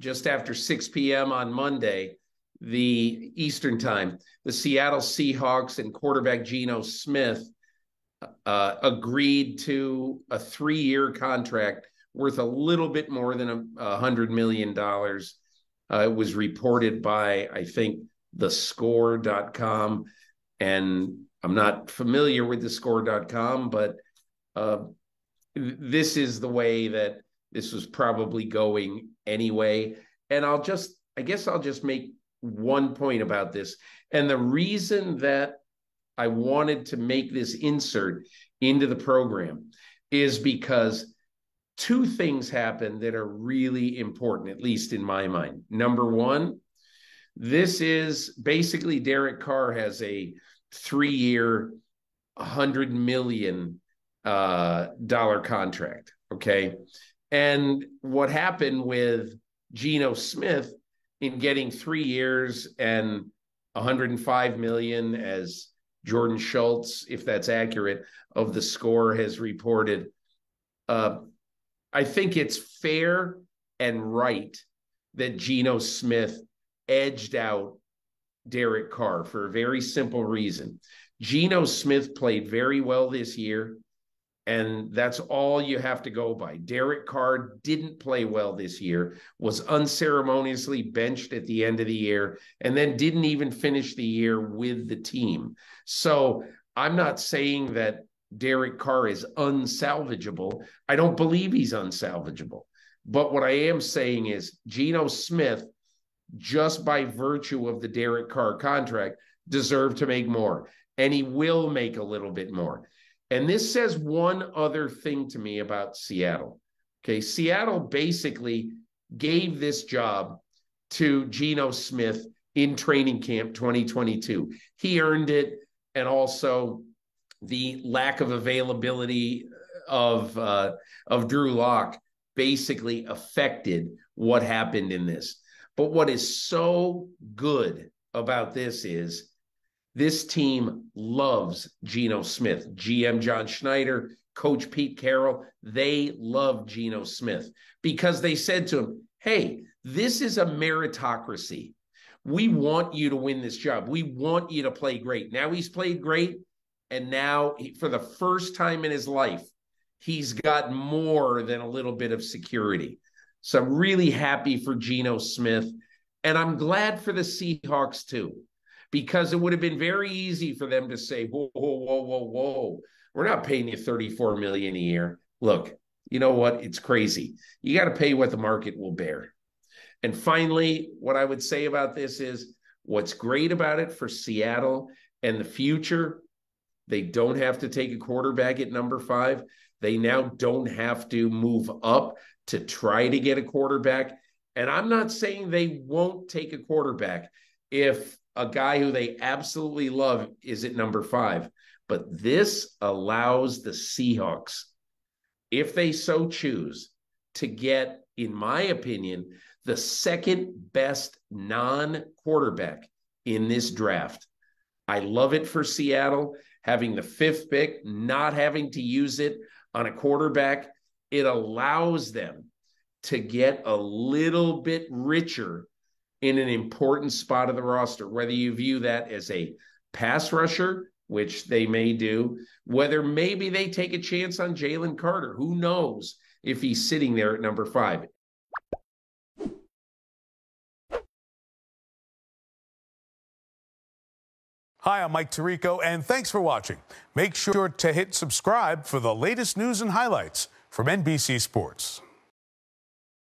just after 6 p.m. on Monday, the Eastern time, the Seattle Seahawks and quarterback Geno Smith agreed to a 3-year contract worth a little bit more than $100 million. It was reported by, I think, thescore.com. And I'm not familiar with thescore.com, but this is the way that this was probably going anyway. And I guess I'll just make one point about this. And the reason that I wanted to make this insert into the program is because two things happen that are really important, at least in my mind. Number one, this is basically Derek Carr has a 3-year, $100 million contract. Okay. And what happened with Geno Smith in getting 3 years and $105 million, as Jordan Schultz, if that's accurate, of the Score has reported. I think it's fair and right that Geno Smith edged out Derek Carr for a very simple reason. Geno Smith played very well this year, and that's all you have to go by. Derek Carr didn't play well this year, was unceremoniously benched at the end of the year, and then didn't even finish the year with the team. So I'm not saying that Derek Carr is unsalvageable. I don't believe he's unsalvageable. But what I am saying is Geno Smith, just by virtue of the Derek Carr contract, deserved to make more. And he will make a little bit more. And this says one other thing to me about Seattle. Okay, Seattle basically gave this job to Geno Smith in training camp 2022. He earned it, and also the lack of availability of Drew Lock basically affected what happened in this. But what is so good about this is this team loves Geno Smith. GM John Schneider, Coach Pete Carroll, they love Geno Smith because they said to him, hey, this is a meritocracy. We want you to win this job. We want you to play great. Now he's played great, and now for the first time in his life, he's got more than a little bit of security. So I'm really happy for Geno Smith, and I'm glad for the Seahawks too, because it would have been very easy for them to say, whoa, whoa, whoa, whoa, whoa, we're not paying you $34 million a year. Look, you know what? It's crazy. You got to pay what the market will bear. And finally, what I would say about this is what's great about it for Seattle and the future, they don't have to take a quarterback at number 5. They now don't have to move up to try to get a quarterback. And I'm not saying they won't take a quarterback if a guy who they absolutely love is at number 5. But this allows the Seahawks, if they so choose, to get, in my opinion, the second best non-quarterback in this draft. I love it for Seattle, having the 5th pick, not having to use it on a quarterback. It allows them to get a little bit richer in an important spot of the roster, whether you view that as a pass rusher, which they may do, whether maybe they take a chance on Jalen Carter. Who knows if he's sitting there at number 5. Hi, I'm Mike Tirico, and thanks for watching. Make sure to hit subscribe for the latest news and highlights from NBC Sports.